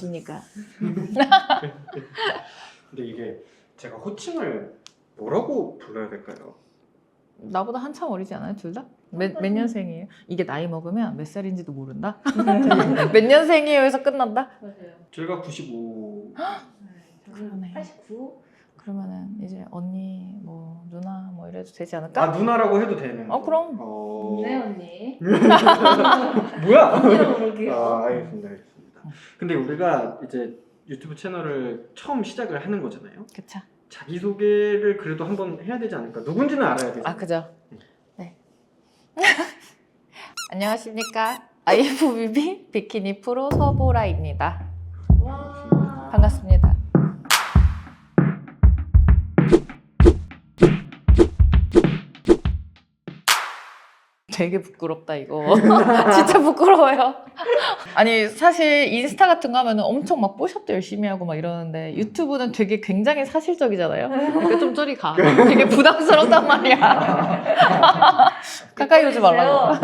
안녕하십니까. 근데 이게 제가 호칭을 뭐라고 불러야 될까요? 나보다 한참 어리지 않아요, 둘 다? 몇 년생이에요? 이게 나이 먹으면 몇 살인지도 모른다? 몇 년생이에요 해서 끝난다? 맞아요. 제가 95. 그러네. 89? 그러면은 이제 언니, 뭐 누나 뭐 이래도 되지 않을까? 아 누나라고 해도 되는. 그럼. 네 언니. 뭐야? 언니라고 부를게요. 아 알겠습니다. 근데 우리가 이제 유튜브 채널을 처음 시작을 하는 거잖아요. 그쵸. 자기소개를 그래도 한번 해야 되지 않을까? 누군지는 알아야 되죠. 아, 그죠. 네. 안녕하십니까. IFBB 비키니 프로 서보라입니다. 와. 반갑습니다. 되게 부끄럽다 이거. 진짜 부끄러워요. 아니 사실 인스타 같은 거 하면 엄청 막 뽀샵도 열심히 하고 막 이러는데 유튜브는 되게 굉장히 사실적이잖아요. 그러니까 좀 저리 가. 되게 부담스럽단 말이야. 가까이 오지 말라고.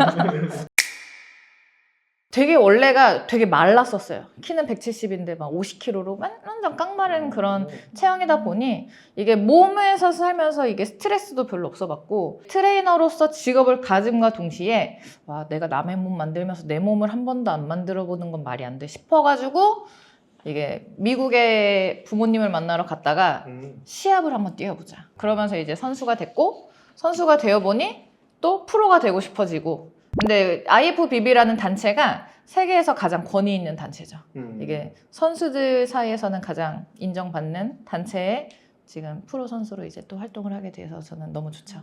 되게 원래가 되게 말랐었어요. 키는 170인데 막 50kg로 완전 깡마른 그런 체형이다 보니 이게 몸에서 살면서 이게 스트레스도 별로 없어봤고 트레이너로서 직업을 가짐과 동시에 와 내가 남의 몸 만들면서 내 몸을 한 번도 안 만들어 보는 건 말이 안 돼 싶어가지고 이게 미국에 부모님을 만나러 갔다가 시합을 한번 뛰어보자. 그러면서 이제 선수가 됐고 선수가 되어보니 또 프로가 되고 싶어지고 근데 IFBB라는 단체가 세계에서 가장 권위 있는 단체죠. 이게 선수들 사이에서는 가장 인정받는 단체에 지금 프로 선수로 이제 또 활동을 하게 돼서 저는 너무 좋죠.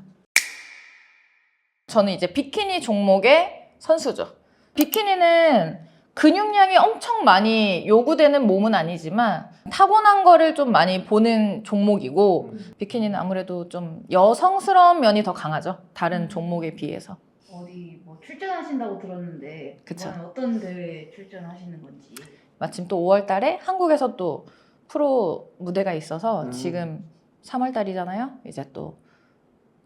저는 이제 비키니 종목의 선수죠. 비키니는 근육량이 엄청 많이 요구되는 몸은 아니지만 타고난 거를 좀 많이 보는 종목이고 비키니는 아무래도 좀 여성스러운 면이 더 강하죠. 다른 종목에 비해서. 어디 뭐 출전하신다고 들었는데 그쵸. 이번에 어떤 대회 출전하시는 건지. 마침 또 5월 달에 한국에서 또 프로 무대가 있어서 지금 3월 달이잖아요. 이제 또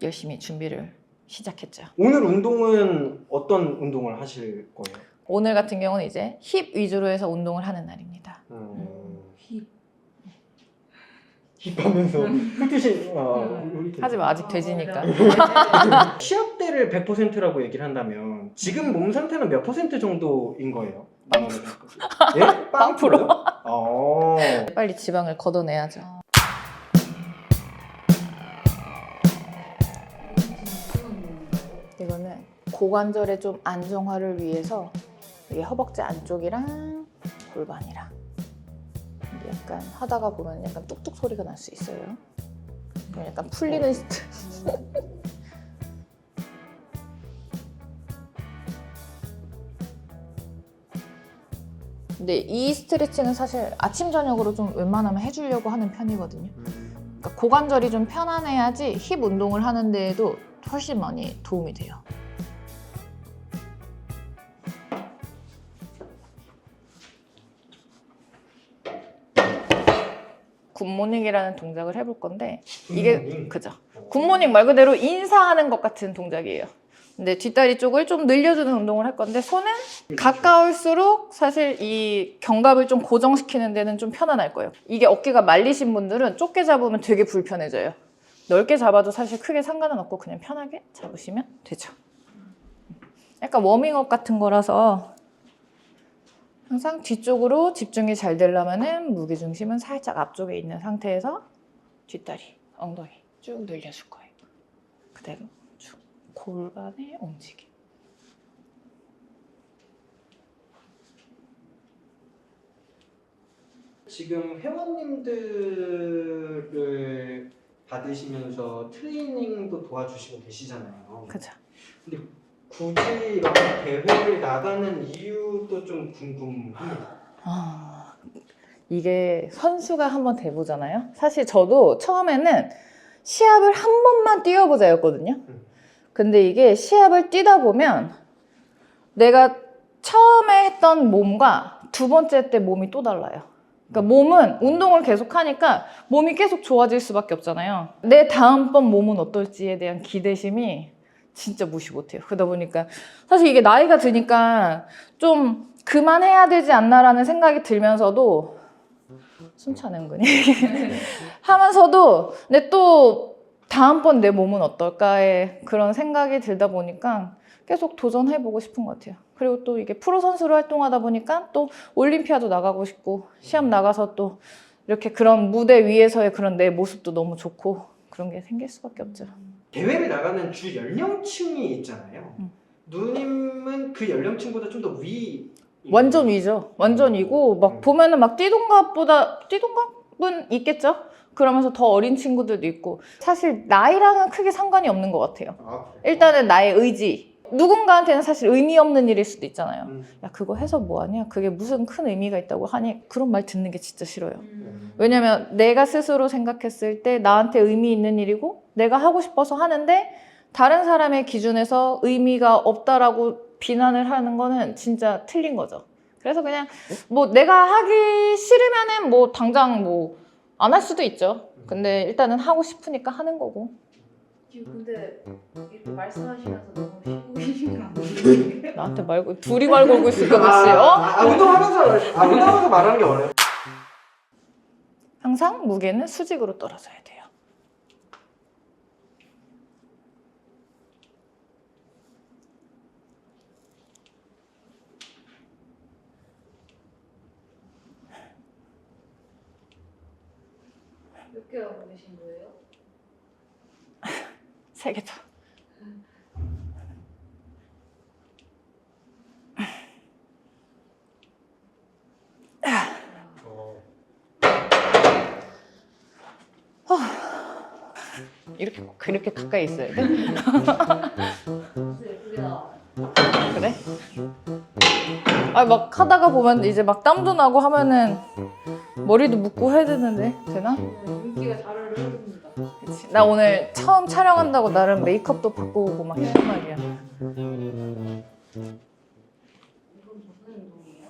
열심히 준비를 시작했죠. 오늘 운동은 어떤 운동을 하실 거예요? 오늘 같은 경우는 이제 힙 위주로 해서 운동을 하는 날입니다. 힙. 힙하면서 흑투신 하지만 아직 돼지니까. 시합 때를 100%라고 얘기를 한다면 지금 몸 상태는 몇 % 정도인 거예요? 예? 빵프로. 빨리 지방을 걷어내야죠. 이거는 고관절의 좀 안정화를 위해서 이게 허벅지 안쪽이랑 골반이랑 약간 하다가 보면 약간 뚝뚝 소리가 날 수 있어요. 그럼 약간 풀리는 근데 이 스트레칭은 사실 아침 저녁으로 좀 웬만하면 해주려고 하는 편이거든요. 그러니까 고관절이 좀 편안해야지 힙 운동을 하는 데에도 훨씬 많이 도움이 돼요. 굿모닝이라는 동작을 해볼 건데 이게 그죠? 굿모닝 말 그대로 인사하는 것 같은 동작이에요. 근데 뒷다리 쪽을 좀 늘려주는 운동을 할 건데 손은 가까울수록 사실 이 견갑을 좀 고정시키는 데는 좀 편안할 거예요. 이게 어깨가 말리신 분들은 좁게 잡으면 되게 불편해져요. 넓게 잡아도 사실 크게 상관은 없고 그냥 편하게 잡으시면 되죠. 약간 워밍업 같은 거라서 항상 뒤쪽으로 집중이 잘 되려면 무게중심은 살짝 앞쪽에 있는 상태에서 뒷다리, 엉덩이 쭉 늘려줄 거예요. 그대로 쭉 골반의 움직임. 지금 회원님들을 받으시면서 트레이닝도 도와주시고 계시잖아요. 그죠. 근데 굳이 이렇게 대회를 나가는 이유도 좀 궁금합니다. 이게 선수가 한번 돼보잖아요. 사실 저도 처음에는 시합을 한 번만 뛰어보자였거든요. 근데 이게 시합을 뛰다 보면 내가 처음에 했던 몸과 두 번째 때 몸이 또 달라요. 그러니까 몸은 운동을 계속 하니까 몸이 계속 좋아질 수밖에 없잖아요. 내 다음번 몸은 어떨지에 대한 기대심이 진짜 무시 못해요. 그러다 보니까 사실 이게 나이가 드니까 좀 그만해야 되지 않나라는 생각이 들면서도 숨차네 은근히 하면서도 근데 또 다음번 내 몸은 어떨까에 그런 생각이 들다 보니까 계속 도전해보고 싶은 것 같아요. 그리고 또 이게 프로 선수로 활동하다 보니까 또 올림피아도 나가고 싶고 시합 나가서 또 이렇게 그런 무대 위에서의 그런 내 모습도 너무 좋고 그런 게 생길 수밖에 없죠. 대회를 나가는 주 연령층이 있잖아요. 누님은 그 연령층보다 좀 더 위. 완전 위죠. 완전 위고 막 보면은 막 띠동갑은 있겠죠? 그러면서 더 어린 친구들도 있고 사실 나이랑은 크게 상관이 없는 것 같아요. 아, 그래요? 일단은 나의 의지. 누군가한테는 사실 의미 없는 일일 수도 있잖아요. 음. 야 그거 해서 뭐하냐? 그게 무슨 큰 의미가 있다고 하니? 그런 말 듣는 게 진짜 싫어요. 음. 왜냐면 내가 스스로 생각했을 때 나한테 의미 있는 일이고 내가 하고 싶어서 하는데 다른 사람의 기준에서 의미가 없다라고 비난을 하는 거는 진짜 틀린 거죠. 그래서 그냥 뭐 내가 하기 싫으면은 뭐 당장 뭐 안 할 수도 있죠. 근데 일단은 하고 싶으니까 하는 거고. 지금 근데 이렇게 말씀하시면서 너무 쉬고 계신 거 아니에요? 나한테 말고 둘이 말 걸고 있을까 같이 운동하면서 말하는 게 어려워. 항상 무게는 수직으로 떨어져야 돼요. 몇 개 하고 계신 거예요? 3개 더. 이렇게 가까이 있어야 돼? 무슨 예쁘게 나와요. 그래? 아 막 하다가 보면 이제 막 땀도 나고 하면은 머리도 묶고 해야 되는데 되나? 윤기가 잘 흐릅니다. 그치. 나 오늘 처음 촬영한다고 나름 메이크업도 바꾸고 막 했단 말이야. 이건 무슨 운동이에요?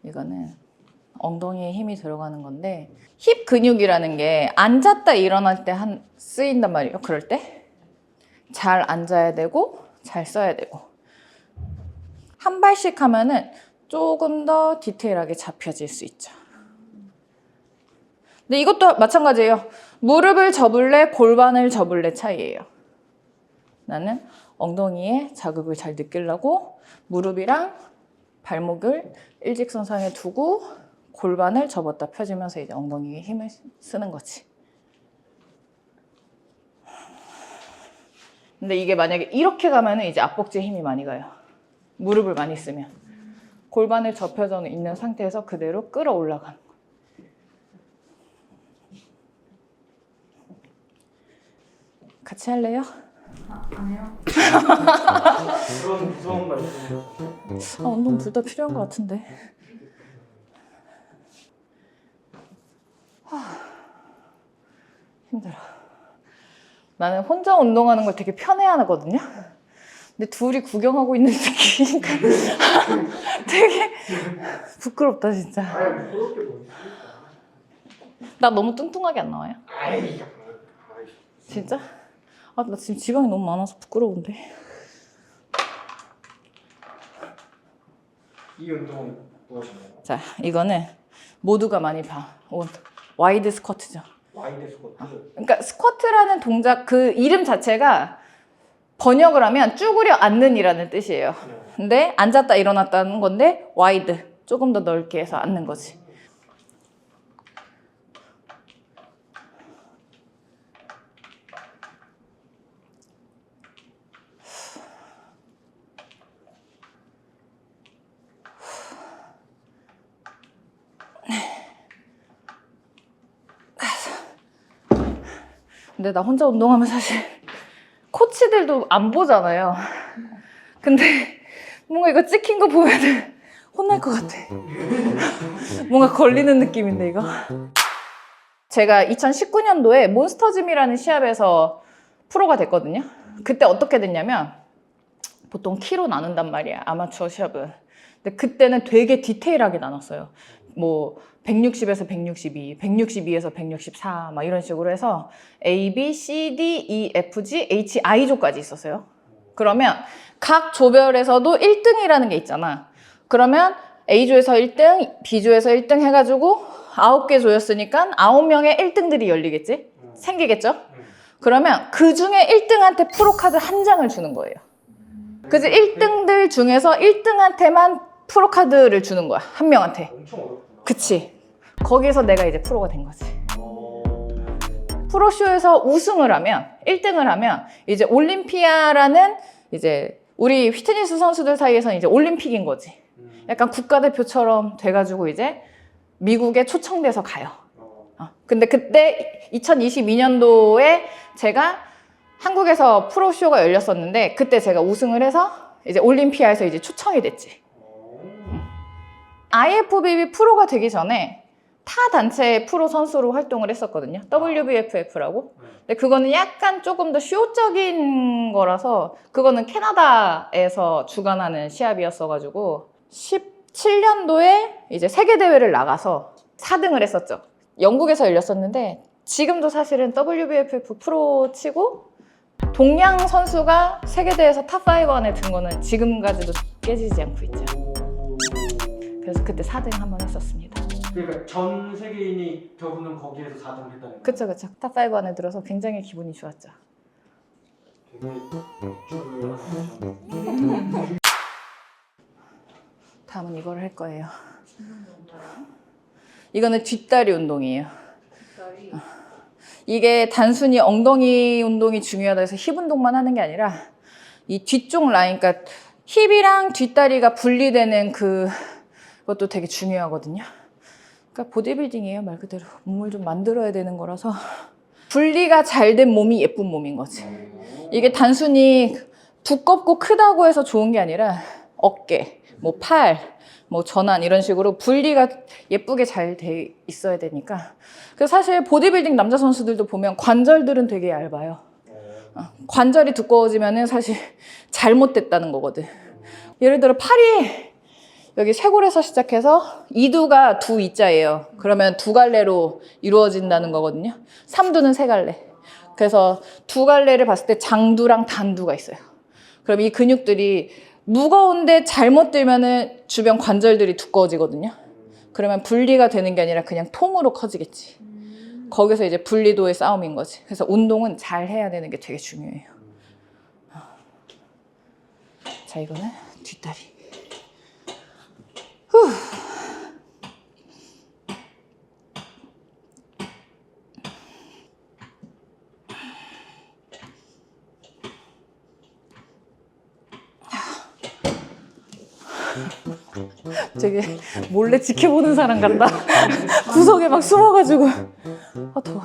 이거는 엉덩이에 힘이 들어가는 건데 힙 근육이라는 게 앉았다 일어날 때 쓰인단 말이에요. 그럴 때 잘 앉아야 되고 잘 써야 되고 한 발씩 하면은 조금 더 디테일하게 잡혀질 수 있죠. 근데 이것도 마찬가지예요. 무릎을 접을래 골반을 접을래 차이예요. 나는 엉덩이에 자극을 잘 느끼려고 무릎이랑 발목을 일직선상에 두고 골반을 접었다 펴지면서 이제 엉덩이에 힘을 쓰는 거지. 근데 이게 만약에 이렇게 가면은 이제 앞벅지에 힘이 많이 가요. 무릎을 많이 쓰면. 골반을 접혀져 있는 상태에서 그대로 끌어올라가는 거. 같이 할래요? 아니요. 그런 무서운 말씀. 운동 둘 다 필요한 것 같은데. 힘들어. 나는 혼자 운동하는 걸 되게 편해하거든요. 근데 둘이 구경하고 있는 느낌이니까 되게 부끄럽다 진짜. 아유 그렇게 뭐. 나 너무 뚱뚱하게 안 나와요? 아이. 진짜? 아, 나 지금 지방이 너무 많아서 부끄러운데. 이 운동은 무엇인가요? 자, 이거는 모두가 많이 봐. 와이드 스쿼트죠. 와이드 스쿼트. 그러니까 스쿼트라는 동작 그 이름 자체가 번역을 하면 쭈그려 앉는이라는 뜻이에요. 근데 앉았다 일어났다는 건데 와이드 조금 더 넓게 해서 앉는 거지. 근데 나 혼자 운동하면 사실 코치들도 안 보잖아요. 근데 뭔가 이거 찍힌 거 보면은 혼날 것 같아. 뭔가 걸리는 느낌인데 이거. 제가 2019년도에 몬스터짐이라는 시합에서 프로가 됐거든요. 그때 어떻게 됐냐면 보통 키로 나눈단 말이야, 아마추어 시합은. 근데 그때는 되게 디테일하게 나눴어요. 뭐 160에서 162, 162에서 164 막 이런 식으로 해서 A, B, C, D, E, F, G, H, I조까지 있었어요. 그러면 각 조별에서도 1등이라는 게 있잖아. 그러면 A조에서 1등, B조에서 1등 해가지고 9개 조였으니까 9명의 1등들이 열리겠지? 생기겠죠? 그러면 그 중에 1등한테 프로카드 한 장을 주는 거예요. 그래서 1등들 중에서 1등한테만 프로카드를 주는 거야. 한 명한테. 엄청 어렵구나. 그치. 거기서 내가 이제 프로가 된 거지. 프로쇼에서 우승을 하면, 1등을 하면, 이제 올림피아라는 이제 우리 휘트니스 선수들 사이에서는 이제 올림픽인 거지. 약간 국가대표처럼 돼가지고 이제 미국에 초청돼서 가요. 근데 그때 2022년도에 제가 한국에서 프로쇼가 열렸었는데 그때 제가 우승을 해서 이제 올림피아에서 이제 초청이 됐지. IFBB 프로가 되기 전에 타 단체의 프로 선수로 활동을 했었거든요. WBFF라고. 근데 그거는 약간 조금 더 쇼적인 거라서 그거는 캐나다에서 주관하는 시합이었어가지고 17년도에 이제 세계대회를 나가서 4등을 했었죠. 영국에서 열렸었는데 지금도 사실은 WBFF 프로 치고 동양 선수가 세계대회에서 탑5 안에 든 거는 지금까지도 깨지지 않고 있죠. 그래서 그때 4등 한번 했었습니다. 그러니까 전 세계인이 결국은 거기에서 4등 했다는 거예요? 그쵸. 탑5 안에 들어서 굉장히 기분이 좋았죠. 되게 다음은 이걸 할 거예요. 이거는 뒷다리 운동이에요. 이게 단순히 엉덩이 운동이 중요하다 해서 힙 운동만 하는 게 아니라 이 뒤쪽 라인, 그러니까 힙이랑 뒷다리가 분리되는 그것도 되게 중요하거든요. 그러니까 보디빌딩이에요, 말 그대로. 몸을 좀 만들어야 되는 거라서 분리가 잘 된 몸이 예쁜 몸인 거지. 이게 단순히 두껍고 크다고 해서 좋은 게 아니라 어깨, 뭐 팔, 뭐 전환 이런 식으로 분리가 예쁘게 잘 돼 있어야 되니까. 그래서 사실 보디빌딩 남자 선수들도 보면 관절들은 되게 얇아요. 관절이 두꺼워지면은 사실 잘못됐다는 거거든. 예를 들어 팔이 여기 쇄골에서 시작해서 2두가 두 이자예요. 그러면 두 갈래로 이루어진다는 거거든요. 3두는 세 갈래. 그래서 두 갈래를 봤을 때 장두랑 단두가 있어요. 그럼 이 근육들이 무거운데 잘못 들면은 주변 관절들이 두꺼워지거든요. 그러면 분리가 되는 게 아니라 그냥 통으로 커지겠지. 거기서 이제 분리도의 싸움인 거지. 그래서 운동은 잘 해야 되는 게 되게 중요해요. 자, 이거는 뒷다리. 후. 되게 몰래 지켜보는 사람 같다. 구석에 막 숨어가지고. 아, 더워.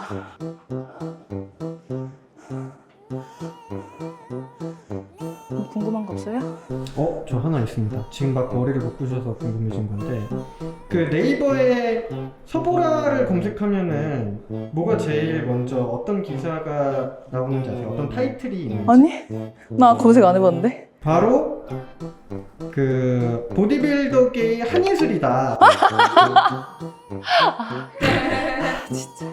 뭐 궁금한 거 없어요? 저 하나 있습니다. 지금 막 머리를 묶으셔서 궁금해진 건데 그 네이버에 서보라를 검색하면은 뭐가 제일 먼저 어떤 기사가 나오는지 아세요? 어떤 타이틀이 있는지? 아니? 나 검색 안 해봤는데? 바로 그 보디빌더계의 한예슬이다. 진짜.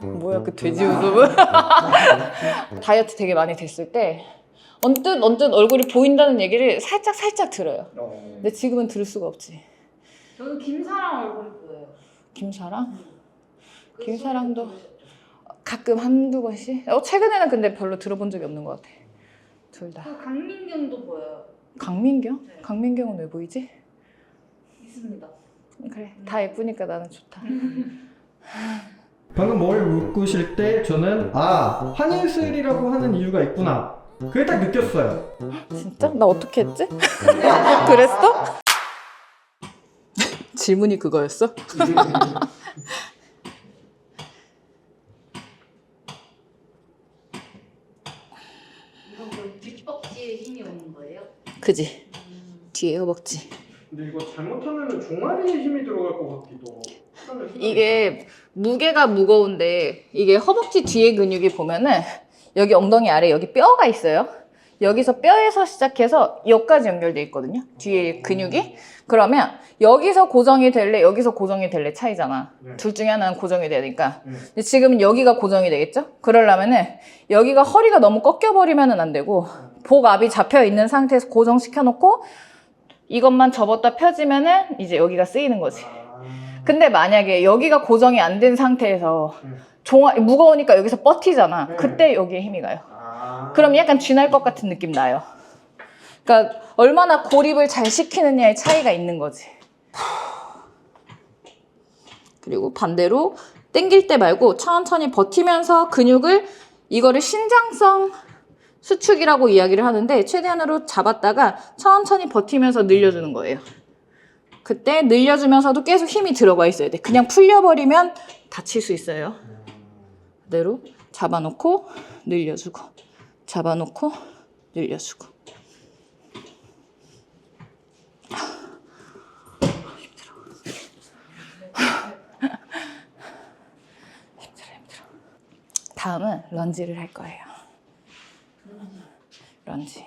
뭐야 그 돼지 웃음은? 다이어트 되게 많이 됐을 때 언뜻 얼굴이 보인다는 얘기를 살짝 들어요. 근데 지금은 들을 수가 없지. 저는 김사랑 얼굴이 보여요. 김사랑? 그 김사랑도 소리 들으셨죠? 가끔 한두 번씩? 최근에는 근데 별로 들어본 적이 없는 것 같아. 둘 다. 그 강민경도 보여요. 강민경? 네. 강민경은 왜 보이지? 있습니다. 그래, 다 예쁘니까 나는 좋다. 방금 뭘 묶으실 때 저는 한예슬이라고 하는 이유가 있구나. 그게 딱 느꼈어요. 진짜? 나 어떻게 했지? 그랬어? 질문이 그거였어? 이건 그 뒷벅지에 힘이 오는 거예요? 그지? 뒤에 허벅지. 근데 이거 잘못하면 종아리에 힘이 들어갈 것 같기도. 이게 무게가 무거운데 이게 허벅지 뒤에 근육이 보면은 여기 엉덩이 아래 여기 뼈가 있어요. 여기서 뼈에서 시작해서 여기까지 연결돼 있거든요. 뒤에 근육이. 그러면 여기서 고정이 될래 여기서 고정이 될래 차이잖아. 네. 둘 중에 하나는 고정이 되니까. 근데 지금 여기가 고정이 되겠죠? 그러려면은 여기가 허리가 너무 꺾여버리면은 안 되고 복 앞이 잡혀 있는 상태에서 고정시켜 놓고 이것만 접었다 펴지면은 이제 여기가 쓰이는 거지. 근데 만약에 여기가 고정이 안 된 상태에서 무거우니까 여기서 버티잖아. 네. 그때 여기에 힘이 가요. 그럼 약간 쥐날 것 같은 느낌 나요. 그러니까 얼마나 고립을 잘 시키느냐의 차이가 있는 거지. 그리고 반대로 당길 때 말고 천천히 버티면서 근육을, 이거를 신장성 수축이라고 이야기를 하는데, 최대한으로 잡았다가 천천히 버티면서 늘려주는 거예요. 그때 늘려주면서도 계속 힘이 들어가 있어야 돼. 그냥 풀려버리면 다칠 수 있어요. 그대로 잡아놓고 늘려주고, 잡아놓고 늘려주고. 힘들어. 다음은 런지를 할 거예요. 런지.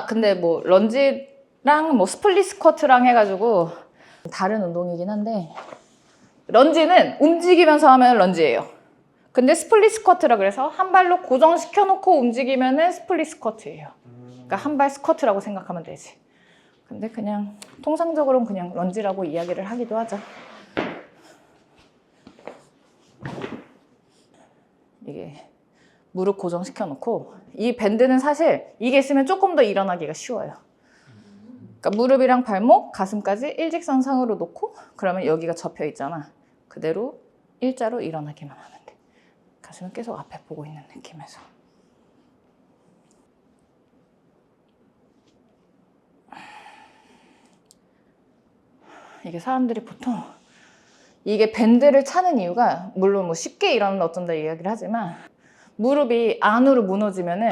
근데 뭐 런지랑 뭐 스플릿 스쿼트랑 해가지고 다른 운동이긴 한데, 런지는 움직이면서 하면 런지예요. 근데 스플릿 스쿼트라 그래서 한 발로 고정시켜 놓고 움직이면은 스플릿 스쿼트예요. 그러니까 한 발 스쿼트라고 생각하면 되지. 근데 그냥 통상적으로는 그냥 런지라고 이야기를 하기도 하죠. 이게 무릎 고정시켜 놓고, 이 밴드는 사실 이게 있으면 조금 더 일어나기가 쉬워요. 그러니까 무릎이랑 발목, 가슴까지 일직선상으로 놓고, 그러면 여기가 접혀 있잖아. 그대로 일자로 일어나기만 하면 돼. 가슴은 계속 앞에 보고 있는 느낌에서. 이게 사람들이 보통 이게 밴드를 차는 이유가, 물론 뭐 쉽게 일어난다 어쩐다 이야기를 하지만, 무릎이 안으로 무너지면은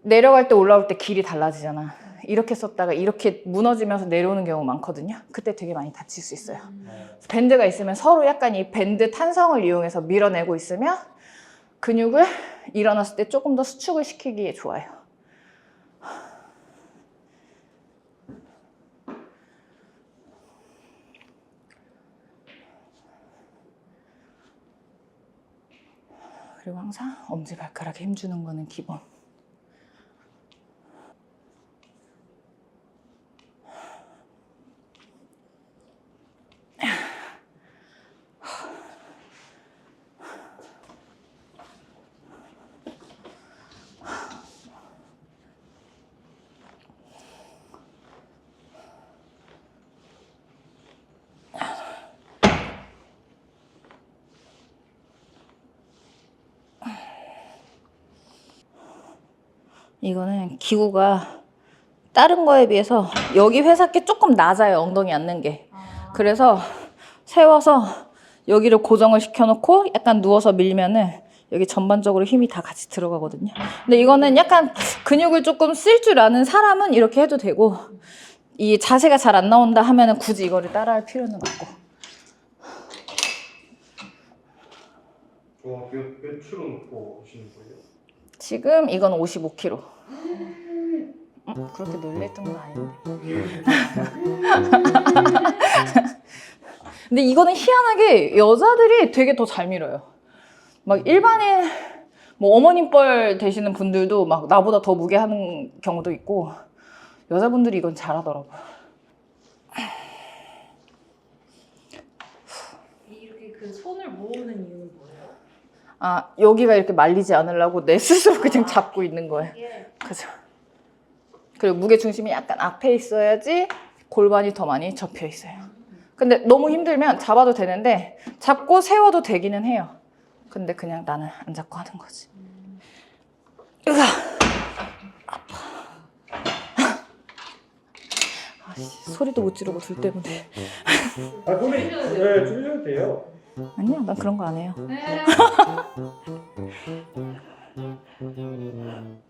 내려갈 때 올라올 때 길이 달라지잖아. 이렇게 썼다가 이렇게 무너지면서 내려오는 경우 많거든요. 그때 되게 많이 다칠 수 있어요. 밴드가 있으면 서로 약간 이 밴드 탄성을 이용해서 밀어내고 있으면 근육을 일어났을 때 조금 더 수축을 시키기에 좋아요. 그리고 항상 엄지발가락에 힘주는 거는 기본. 이거는 기구가 다른 거에 비해서 여기 회사께 조금 낮아요. 엉덩이 앉는 게. 그래서 세워서 여기를 고정을 시켜놓고 약간 누워서 밀면은 여기 전반적으로 힘이 다 같이 들어가거든요. 근데 이거는 약간 근육을 조금 쓸 줄 아는 사람은 이렇게 해도 되고, 이 자세가 잘 안 나온다 하면은 굳이 이거를 따라할 필요는 없고. 와, 몇 킬로 놓고 오시는 거예요? 지금 이건 55kg. 그렇게 놀랄 정도 아닌데. 근데 이거는 희한하게 여자들이 되게 더 잘 밀어요. 막 일반인 뭐 어머님 뻘 되시는 분들도 막 나보다 더 무게 하는 경우도 있고, 여자분들이 이건 잘하더라고요. 이렇게 그 손을 모으는 이유는 뭐예요? 여기가 이렇게 말리지 않으려고 내 스스로 그냥 잡고 있는 거예요. 그죠? 그리고 무게 중심이 약간 앞에 있어야지 골반이 더 많이 접혀 있어요. 근데 너무 힘들면 잡아도 되는데, 잡고 세워도 되기는 해요. 근데 그냥 나는 안 잡고 하는 거지. 으아! 아파. 소리도 못 지르고 둘 때문에. 고민. 네, 줄여도 돼요. 아니야, 난 그런 거 안 해요.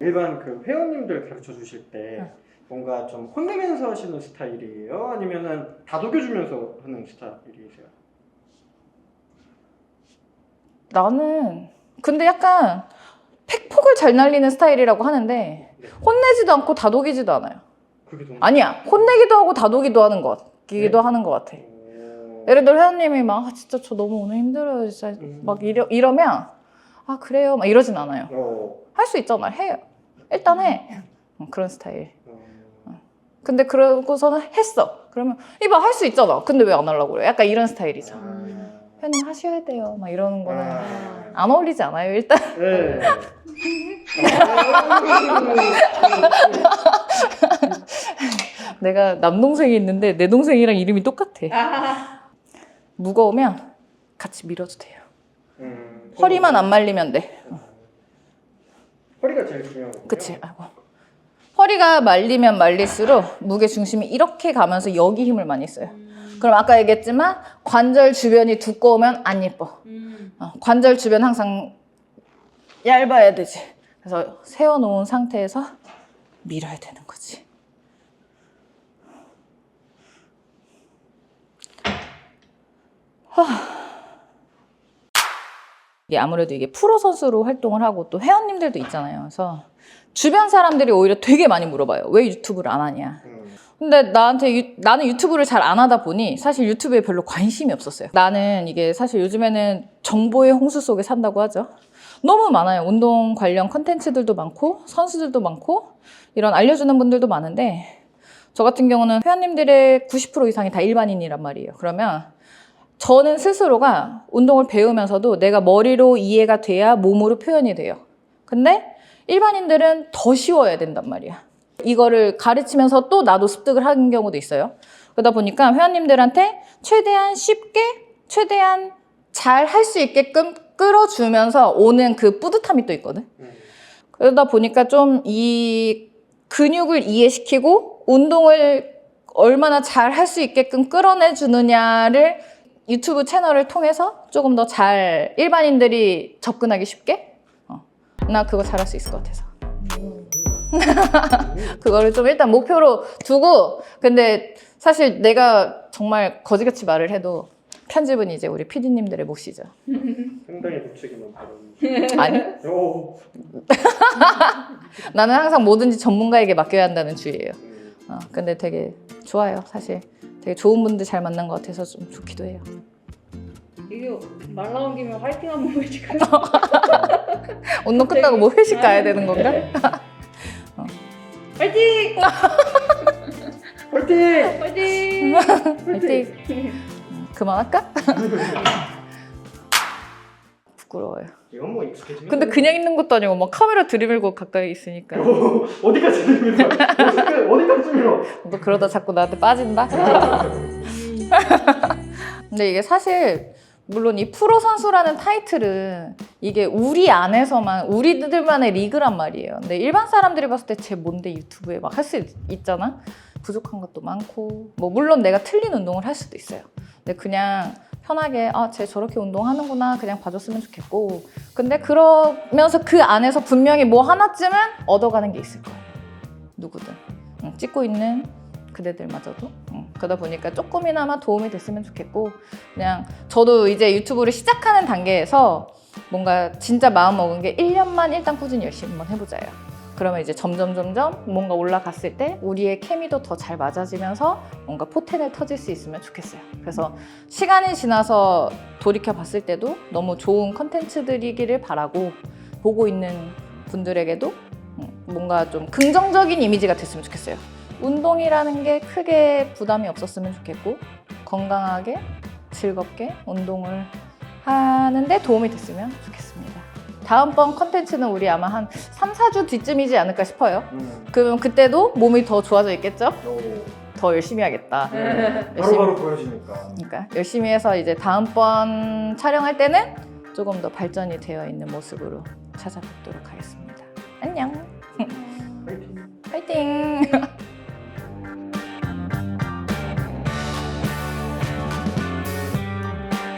일반 그 회원님들 가르쳐 주실 때 뭔가 좀 혼내면서 하시는 스타일이에요? 아니면은 다독여주면서 하는 스타일이세요? 나는 근데 약간 팩폭을 잘 날리는 스타일이라고 하는데, 혼내지도 않고 다독이지도 않아요. 그게 좀 아니야, 혼내기도 하고 다독이도 하는 것 같아. 예를 들어 회원님이 막 진짜 저 너무 오늘 힘들어요 진짜 막 이러면 그래요 막 이러진 않아요. 할 수 있잖아, 해요. 일단 해. 그런 스타일. 근데 그러고서는 했어. 그러면 이봐 할 수 있잖아. 근데 왜 안 하려고 그래? 약간 이런 스타일이죠. 회원님 하셔야 돼요. 막 이러는 거는 안 어울리지 않아요 일단. 네. 내가 남동생이 있는데 내 동생이랑 이름이 똑같아. 무거우면 같이 밀어도 돼요. 허리만 안 말리면 돼. 허리가 제일 중요하고. 그치? 아이고. 허리가 말리면 말릴수록 무게 중심이 이렇게 가면서 여기 힘을 많이 써요. 그럼 아까 얘기했지만 관절 주변이 두꺼우면 안 예뻐. 관절 주변 항상 얇아야 되지. 그래서 세워놓은 상태에서 밀어야 되는 거지. 이게 아무래도 이게 프로 선수로 활동을 하고 또 회원님들도 있잖아요. 그래서 주변 사람들이 오히려 되게 많이 물어봐요. 왜 유튜브를 안 하냐. 근데 나는 유튜브를 잘 안 하다 보니 사실 유튜브에 별로 관심이 없었어요. 나는 이게 사실 요즘에는 정보의 홍수 속에 산다고 하죠. 너무 많아요. 운동 관련 컨텐츠들도 많고 선수들도 많고 이런 알려주는 분들도 많은데 저 같은 경우는 회원님들의 90% 이상이 다 일반인이란 말이에요. 그러면 저는 스스로가 운동을 배우면서도 내가 머리로 이해가 돼야 몸으로 표현이 돼요. 근데 일반인들은 더 쉬워야 된단 말이야. 이거를 가르치면서 또 나도 습득을 하는 경우도 있어요. 그러다 보니까 회원님들한테 최대한 쉽게, 최대한 잘 할 수 있게끔 끌어주면서 오는 그 뿌듯함이 또 있거든. 그러다 보니까 좀 이 근육을 이해시키고 운동을 얼마나 잘 할 수 있게끔 끌어내주느냐를 유튜브 채널을 통해서 조금 더 잘 일반인들이 접근하기 쉽게 나 그거 잘할 수 있을 것 같아서 그거를 좀 일단 목표로 두고 근데 사실 내가 정말 거지같이 말을 해도 편집은 이제 우리 PD님들의 몫이죠. 상당히 독특이만 발언. 아니? 오. 나는 항상 뭐든지 전문가에게 맡겨야 한다는 주의예요. 근데 되게 좋아요. 사실 되게 좋은 분들 잘 만난 것 같아서 좀 좋기도 해요. 이게 말 나온 김에 화이팅 한번 해줄까요? 운동 끝나고 뭐 회식 가야 되는 건가? 화이팅! 화이팅! 화이팅! 화이팅! 그만할까? 부끄러워요. 이건 뭐 익숙해지면. 근데 그냥 있는 것도 아니고 막 카메라 들이밀고 가까이 있으니까 어디까지 밀어? 어디까지 밀어? 너 그러다 자꾸 나한테 빠진다? 근데 이게 사실 물론 이 프로 선수라는 타이틀은 이게 우리 안에서만 우리들만의 리그란 말이에요. 근데 일반 사람들이 봤을 때 쟤 뭔데 유튜브에 막 할 수 있잖아? 부족한 것도 많고 뭐 물론 내가 틀린 운동을 할 수도 있어요. 근데 그냥 편하게 쟤 저렇게 운동하는구나 그냥 봐줬으면 좋겠고 근데 그러면서 그 안에서 분명히 뭐 하나쯤은 얻어가는 게 있을 거예요. 누구든 찍고 있는 그대들마저도 그러다 보니까 조금이나마 도움이 됐으면 좋겠고 그냥 저도 이제 유튜브를 시작하는 단계에서 뭔가 진짜 마음 먹은 게 1년만 일단 꾸준히 열심히 한번 해보자요. 그러면 이제 점점 뭔가 올라갔을 때 우리의 케미도 더 잘 맞아지면서 뭔가 포텐을 터질 수 있으면 좋겠어요. 그래서 시간이 지나서 돌이켜 봤을 때도 너무 좋은 컨텐츠들이기를 바라고 보고 있는 분들에게도 뭔가 좀 긍정적인 이미지가 됐으면 좋겠어요. 운동이라는 게 크게 부담이 없었으면 좋겠고 건강하게 즐겁게 운동을 하는데 도움이 됐으면 좋겠습니다. 다음번 컨텐츠는 우리 아마 한 3, 4주 뒤쯤이지 않을까 싶어요. 그럼 그때도 몸이 더 좋아져 있겠죠? 더 열심히 하겠다. 바로바로 보여지니까. 그러니까 열심히 해서 이제 다음번 촬영할 때는 조금 더 발전이 되어 있는 모습으로 찾아뵙도록 하겠습니다. 안녕.